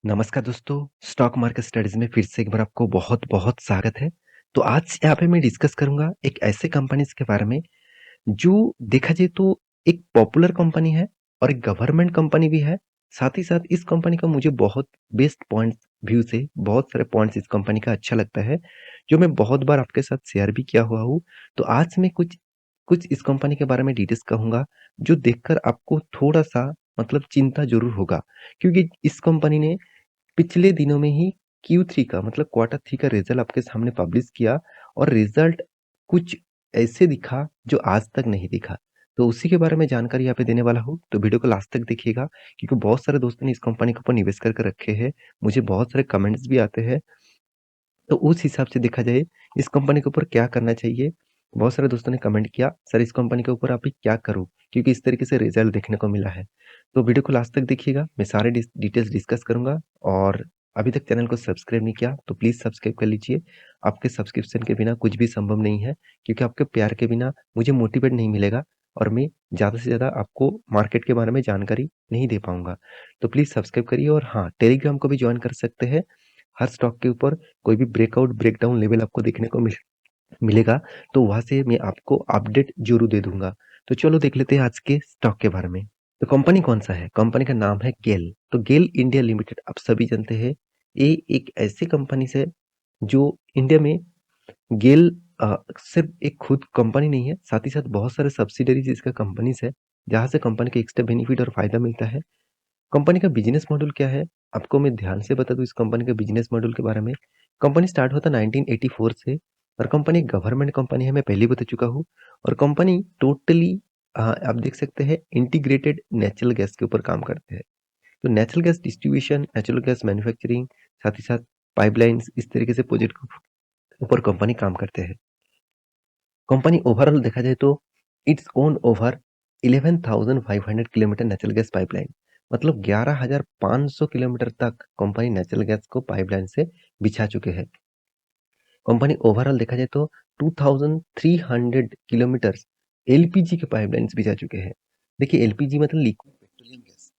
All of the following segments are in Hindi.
नमस्कार दोस्तों, स्टॉक मार्केट स्टडीज में फिर से एक बार आपको बहुत-बहुत स्वागत है। तो आज यहाँ पे मैं डिस्कस करूँगा एक ऐसे कंपनीज़ के बारे में, जो देखा जाए तो एक पॉपुलर कंपनी है और एक गवर्नमेंट कंपनी भी है। साथ ही साथ इस कंपनी का मुझे बहुत बेस्ट पॉइंट्स व्यू से बहुत सारे पॉइंट्स इस कंपनी का अच्छा लगता है, जो मैं बहुत बार आपके साथ शेयर भी किया हुआ हूँ। तो आज मैं कुछ कुछ इस कंपनी के बारे में डिटेल्स कहूँगा, जो देखकर आपको थोड़ा-सा मतलब चिंता ज़रूर होगा, क्योंकि इस कंपनी ने पिछले दिनों में ही Q3 का मतलब क्वार्टर 3 का रिजल्ट आपके सामने पब्लिश किया और रिजल्ट कुछ ऐसे दिखा जो आज तक नहीं दिखा। तो उसी के बारे में जानकारी यहाँ पे देने वाला हूँ, तो वीडियो को लास्ट तक देखिएगा क्योंकि बहुत सारे दोस्तों ने इस कंपनी के ऊपर निवेश करके रखे हैं। मुझे बहुत सारे कमेंट्स भी आते हैं, तो उस हिसाब से देखा जाए इस कंपनी के ऊपर क्या करना चाहिए। बहुत सारे दोस्तों ने कमेंट किया, सर इस कंपनी के ऊपर अभी क्या करूँ? क्योंकि इस तरीके से रिजल्ट देखने को मिला है। तो वीडियो को लास्ट तक देखिएगा, मैं सारे डिटेल्स डिस्कस करूँगा और अभी तक चैनल को सब्सक्राइब नहीं किया तो प्लीज़ सब्सक्राइब कर लीजिए। आपके सब्सक्रिप्शन के बिना कुछ भी संभव नहीं है, क्योंकि आपके प्यार के बिना मुझे मोटिवेट नहीं मिलेगा और मैं ज़्यादा से ज़्यादा आपको मार्केट के बारे में जानकारी नहीं दे पाऊँगा। तो प्लीज़ सब्सक्राइब करिए और हाँ, टेलीग्राम को भी जॉइन कर सकते हैं। हर स्टॉक के ऊपर कोई भी ब्रेकआउट, ब्रेकडाउन लेवल आपको देखने को मिलेगा, तो वहाँ से मैं आपको अपडेट ज़रूर दे दूँगा। तो चलो देख लेते हैं आज के स्टॉक के बारे में। तो कंपनी कौन-सा है? कंपनी का नाम है गेल। तो गेल इंडिया लिमिटेड आप सभी जानते हैं, ये एक ऐसी कंपनी है जो इंडिया में गेल सिर्फ एक खुद कंपनी नहीं है, साथ ही साथ बहुत सारे सब्सिडरीज़ इसका कंपनीज़ है, जहाँ से कंपनी को एक्स्ट्रा बेनिफिट और फ़ायदा मिलता है। कंपनी का बिज़नेस मॉडल क्या है? आपको मैं ध्यान से बता दूँ इस कंपनी के बिज़नेस मॉडल के बारे में। कंपनी स्टार्ट हुआ था 1984 से और कंपनी गवर्नमेंट कंपनी है, मैं पहले ही बता चुका हूँ और कंपनी टोटली आप देख सकते हैं इंटीग्रेटेड नेचुरल गैस के ऊपर काम करते हैं। तो natural gas distribution, natural gas manufacturing, साथ ही साथ पाइपलाइन्स इस तरीके से प्रोजेक्ट के ऊपर कंपनी काम करते हैं। कंपनी ओवरऑल देखा जाए तो its own over 11,500 kilometre natural gas pipeline, मतलब 11,500 किलोमीटर तक कंपनी नेचुरल गैस को पाइपलाइन से बिछा चुके हैं। कंपनी ओवरऑल देखा जाए तो 2,300 किलोमीटर एलपीजी के पाइपलाइंस बिछा चुके हैं। देखिए एलपीजी मतलब लिक्विड पेट्रोलियम गैस।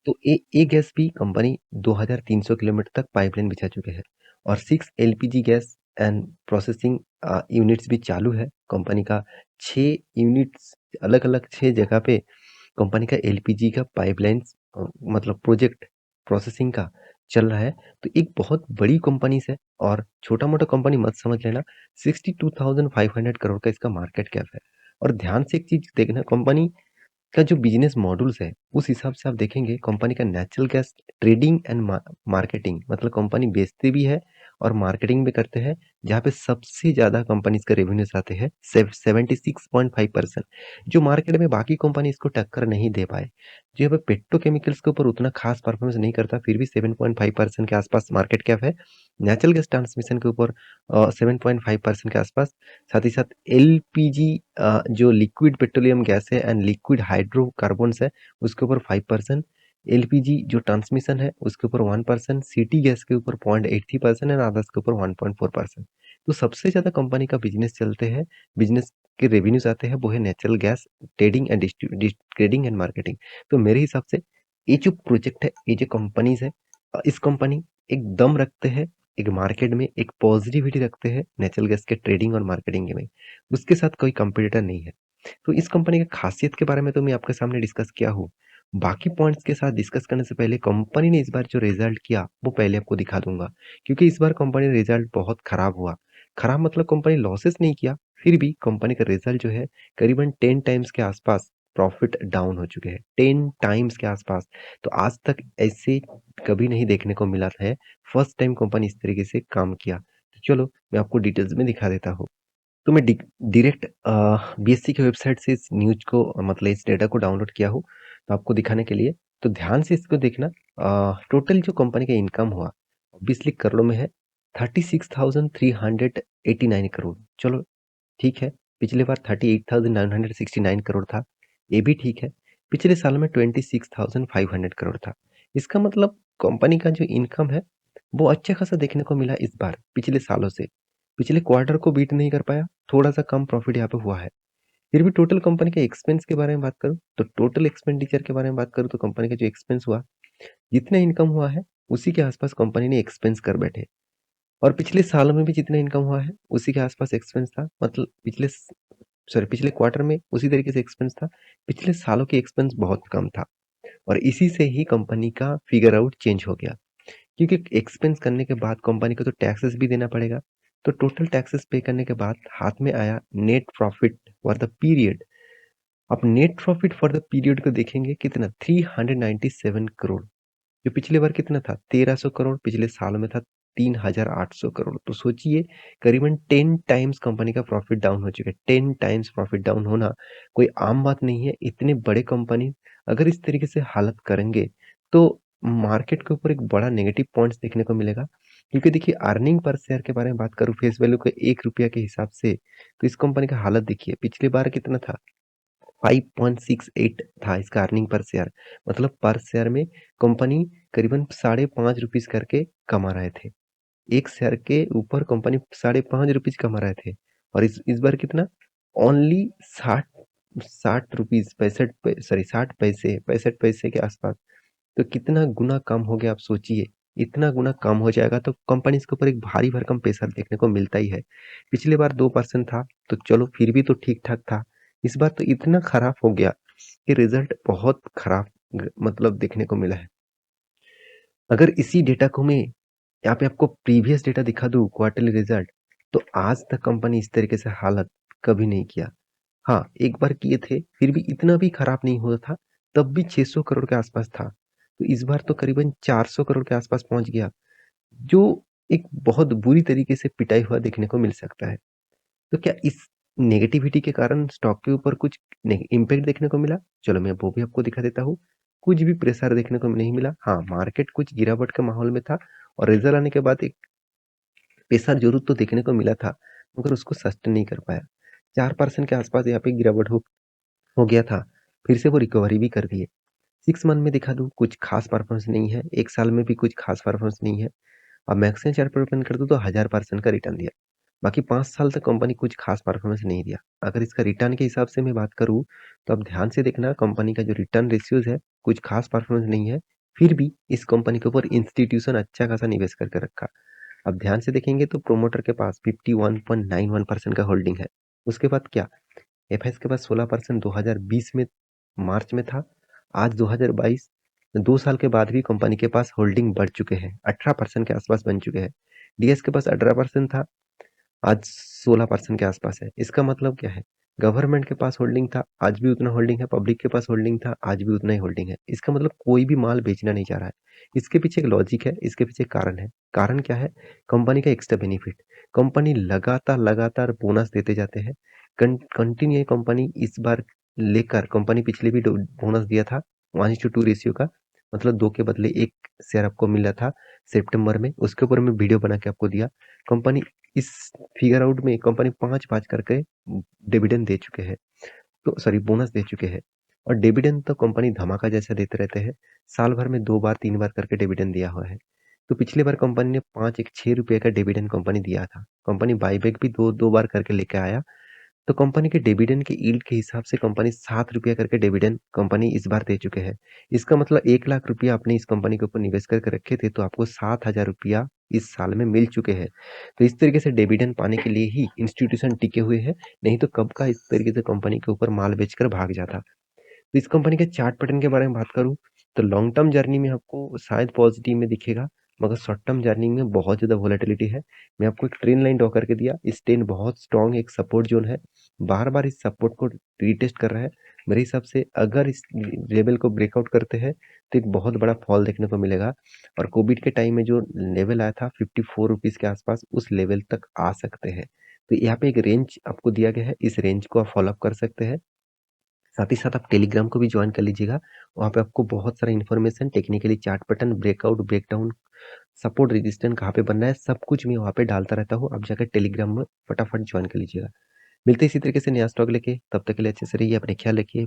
तो ये गैस भी कंपनी 2,300 किलोमीटर तक पाइपलाइन बिछा चुके हैं और 6 LPG gas and processing units भी चालू है। कंपनी का 6 यूनिट्स अलग-अलग 6 जगह पे कंपनी का एलपीजी का पाइपलाइंस मतलब प्रोजेक्ट प्रोसेसिंग का चल रहा है। तो एक बहुत बड़ी कंपनी है और छोटा-मोटा कंपनी मत समझ लेना। 62,500 करोड़ का इसका मार्केट कैप है। और ध्यान से एक चीज़ देखना, कंपनी का जो बिजनेस मॉड्यूल्स है उस हिसाब से आप देखेंगे कंपनी का natural gas trading and marketing, मतलब कंपनी बेचते भी है और मार्केटिंग भी करते हैं, जहाँ पे सबसे ज्यादा कंपनीज का रेवेन्यूज आते हैं 76.5%, जो मार्केट में बाकी कंपनी इसको टक्कर नहीं दे पाए। जो यहाँ पे पेट्रोकेमिकल्स के ऊपर उतना खास परफॉर्मेंस नहीं करता, फिर भी 7.5% के आसपास मार्केट कैप है। नेचुरल गैस ट्रांसमिशन के ऊपर 7.5% के आसपास। साथ ही साथ एलपीजी जो लिक्विड पेट्रोलियम गैस है एंड लिक्विड हाइड्रोकार्बन्स है उसके ऊपर 5%। एलपीजी जो ट्रांसमिशन है उसके ऊपर 1%। सिटी गैस के ऊपर 0.83% एंड अदर्स के ऊपर 1.4%। तो सबसे ज्यादा कंपनी का बिजनेस चलते हैं, बिजनेस के रेवेन्यूज आते हैं, वो है natural gas trading and trading and marketing. तो मेरे हिसाब से ये जो प्रोजेक्ट है, ये जो कंपनीज है, इस कंपनी एक दम रखते हैं, एक मार्केट में एक पॉजिटिविटी रखते हैं नेचुरल गैस के ट्रेडिंग और मार्केटिंग में। उसके साथ कोई कंपटीटर नहीं है। तो इस कंपनी की खासियत के बारे में तो मैं आपके सामने डिस्कस किया हूँ। बाकी पॉइंट्स के साथ डिस्कस करने से पहले कंपनी ने इस बार जो रिजल्ट किया वो पहले आपको दिखा दूंगा, क्योंकि इस बार कंपनी रिजल्ट बहुत खराब हुआ। खराब मतलब कंपनी लॉसेस नहीं किया, फिर भी कंपनी का रिजल्ट जो है करीबन 10 टाइम्स के आसपास प्रॉफिट डाउन हो चुके हैं, 10 टाइम्स के आसपास। तो आज तक ऐसे कभी नहीं देखने को मिला है। फर्स्ट टाइम कंपनी इस तरीके से काम किया। तो चलो मैं आपको डिटेल्स में दिखा देता हूँ। तो मैं डायरेक्ट बीएससी की वेबसाइट से इस न्यूज को मतलब इस डेटा को डाउनलोड किया हूँ, तो आपको दिखाने के लिए। तो ध्यान से इसको देखना। टोटल जो कंपनी का इनकम हुआ ऑब्वियसली करोड़ों में है, 36,389 करोड़। चलो ठीक है, पिछले बार 38,969 करोड़ था, ये भी ठीक है। पिछले साल में 26,500 करोड़ था। इसका मतलब कंपनी का जो इनकम है वो अच्छा खासा देखने को मिला इस बार पिछले सालों से। पिछले क्वार्टर को बीट नहीं कर पाया, थोड़ा सा कम प्रॉफिट यहाँ पे हुआ है। फिर भी टोटल कंपनी के एक्सपेंस के बारे में बात करूँ तो टोटल एक्सपेंडिचर के बारे में बात करूँ तो कंपनी का जो एक्सपेंस हुआ, जितना इनकम हुआ है उसी के आसपास कंपनी ने एक्सपेंस कर बैठे। और पिछले सालों में भी जितना इनकम हुआ है उसी के आसपास एक्सपेंस था, मतलब पिछले क्वार्टर में उसी तरीके से एक्सपेंस था। पिछले सालों के एक्सपेंस बहुत कम था और इसी से ही कंपनी का फिगर आउट चेंज हो गया, क्योंकि एक्सपेंस करने के बाद कंपनी को तो टैक्सेस भी देना पड़ेगा। तो टोटल टैक्सेस पे करने के बाद हाथ में आया net profit for the period. अब net profit for the period को देखेंगे कितना, 397 करोड़। जो पिछले बार कितना था, 1300 करोड़। पिछले साल में था 3800 करोड़। तो सोचिए करीबन 10 टाइम्स कंपनी का प्रॉफिट डाउन हो चुका है। 10 टाइम्स प्रॉफिट डाउन होना कोई आम बात नहीं है। इतने बड़े कंपनी अगर इस तरीके से हालत करेंगे तो मार्केट के ऊपर एक बड़ा नेगेटिव पॉइंट्स देखने को मिलेगा। क्योंकि देखिए अर्निंग पर शेयर के बारे में बात करूं फेस वैल्यू के 1 रुपया के हिसाब से, तो इस कंपनी का हालत देखिए पिछले बार कितना था, 5.68 था इसका अर्निंग पर शेयर। मतलब पर शेयर में कंपनी करीबन 5.5 रुपीज करके कमा रहे थे। एक शेयर के ऊपर कंपनी 5.5 रुपीज कमा रहे थे। और इस बार कितना, ओनली 60 रुपीज 65 पैसे के आसपास। तो कितना गुना कम हो गया आप सोचिए। इतना गुना कम हो जाएगा तो कंपनी के ऊपर एक भारी भरकम प्रेशर देखने को मिलता ही है। पिछले बार 2% था तो चलो फिर भी तो ठीक ठाक था। इस बार तो इतना खराब हो गया कि रिजल्ट बहुत खराब मतलब देखने को मिला है। अगर इसी डेटा को मैं यहाँ पे आपको प्रीवियस डेटा दिखा दूं क्वार्टरली रिजल्ट, तो आज तक कंपनी इस तरीके से हालत कभी नहीं किया। हाँ, एक बार किए थे, फिर भी इतना भी खराब नहीं हुआ था, तब भी 600 करोड़ के आसपास था। तो इस बार तो करीबन 400 करोड़ के आसपास पहुंच गया, जो एक बहुत बुरी तरीके से पिटाई हुआ देखने को मिल सकता है। तो क्या इस नेगेटिविटी के कारण स्टॉक के ऊपर कुछ इम्पैक्ट देखने को मिला? चलो मैं वो भी आपको दिखा देता हूँ। कुछ भी प्रेशर देखने को नहीं मिला। हाँ, मार्केट कुछ गिरावट के माहौल में था और रिजल्ट आने के बाद एक प्रेशर जरूर तो देखने को मिला था, मगर उसको सस्टेन नहीं कर पाया। 4% के आसपास यहाँ पे गिरावट हो गया था। फिर से वो रिकवरी भी कर दिए। 6 मंथ में दिखा दूं कुछ खास परफॉर्मेंस नहीं है, एक साल में भी कुछ खास परफॉर्मेंस नहीं है। अब मैक्सिमम 4% कर दूं तो 1000% का रिटर्न दिया। बाकी 5 साल तक कंपनी कुछ खास परफॉर्मेंस नहीं दिया। अगर इसका रिटर्न के हिसाब से मैं बात करूं तो अब ध्यान से देखना, कंपनी का जो रिटर्न रेशियोज है कुछ खास परफॉर्मेंस नहीं है। फिर भी इस कंपनी के ऊपर इंस्टीट्यूशन अच्छा खासा निवेश करके रखा। अब ध्यान से देखेंगे तो प्रोमोटर के पास 51.91% का होल्डिंग है। उसके बाद क्या, एफएस के पास 16% 2020 में मार्च में था। आज 2022 2 साल के बाद भी कंपनी के पास होल्डिंग बढ़ चुके हैं, 18% के आसपास बन चुके हैं। डीएस के पास 18% था, आज 16% के आसपास है। इसका मतलब क्या है, गवर्नमेंट के पास होल्डिंग था, आज भी उतना होल्डिंग है। पब्लिक के पास होल्डिंग था, आज भी उतना ही होल्डिंग है। इसका मतलब कोई भी माल बेचना नहीं चाह रहा है। इसके पीछे एक लॉजिक है, इसके पीछे कारण है। कारण क्या है, कंपनी का एक्स्ट्रा बेनिफिट। कंपनी लगातार लगातार बोनस देते जाते हैं। कंटिन्यू कंपनी इस बार लेकर, कंपनी पिछले भी बोनस दिया था 1:2 रेशियो का, मतलब 2 के बदले 1 शेयर आपको मिला था सितंबर में। उसके ऊपर मैं वीडियो बना के आपको दिया। कंपनी इस फिगर आउट में कंपनी 5-5 करके डिविडेंड दे चुके हैं, तो सॉरी बोनस दे चुके हैं। और डिविडेंड तो कंपनी धमाका जैसा देते रहते हैं। साल भर में 2 बार 3 बार करके डिविडेंड दिया हुआ है। तो पिछली बार कंपनी ने 5 एक 6 रुपए का डिविडेंड कंपनी दिया था। कंपनी बाईबैक भी दो दो बार करके लेके आया। तो कंपनी के डिविडेंड के यील्ड के हिसाब से कंपनी 7 रुपया करके डिविडेंड कंपनी इस बार दे चुके हैं। इसका मतलब 1 लाख रुपया आपने इस कंपनी के ऊपर निवेश करके रखे थे तो आपको 7,000 रुपया इस साल में मिल चुके हैं। तो इस तरीके से डिविडेंड पाने के लिए ही इंस्टीट्यूशन टिके हुए हैं, नहीं तो कब का इस तरीके से कंपनी के ऊपर माल बेचकर भाग जाता। तो इस कंपनी के चार्ट पैटर्न के बारे में बात करूं तो लॉन्ग टर्म जर्नी में आपको शायद पॉजिटिव में दिखेगा, मगर शॉर्ट टर्म जर्नी में बहुत ज़्यादा वोलेटिलिटी है। मैं आपको एक ट्रेन लाइन ड्रॉ करके दिया। इस ट्रेन बहुत स्ट्रॉन्ग एक सपोर्ट जोन है, बार बार इस सपोर्ट को रीटेस्ट कर रहा है। मेरे हिसाब से अगर इस लेवल को ब्रेकआउट करते हैं तो एक बहुत बड़ा फॉल देखने को मिलेगा। और कोविड के टाइम में जो लेवल आया था 54 रुपीज़ के आसपास, उस लेवल तक आ सकते हैं। तो यहाँ पे एक रेंज आपको दिया गया है, इस रेंज को आप फॉलोअप कर सकते हैं। साथ ही साथ आप टेलीग्राम को भी ज्वाइन कर लीजिएगा। वहाँ पे आपको बहुत सारा information, technically chart pattern, breakout, breakdown, support, resistance कहाँ पे बनना है, सब कुछ मैं वहाँ पे डालता रहता हूँ। आप जाकर टेलीग्राम में फटाफट ज्वाइन कर लीजिएगा। मिलते हैं इसी तरीके से नया स्टॉक लेके, तब तक के लिए अच्छे से रहिए, अपने ख्याल रखिए।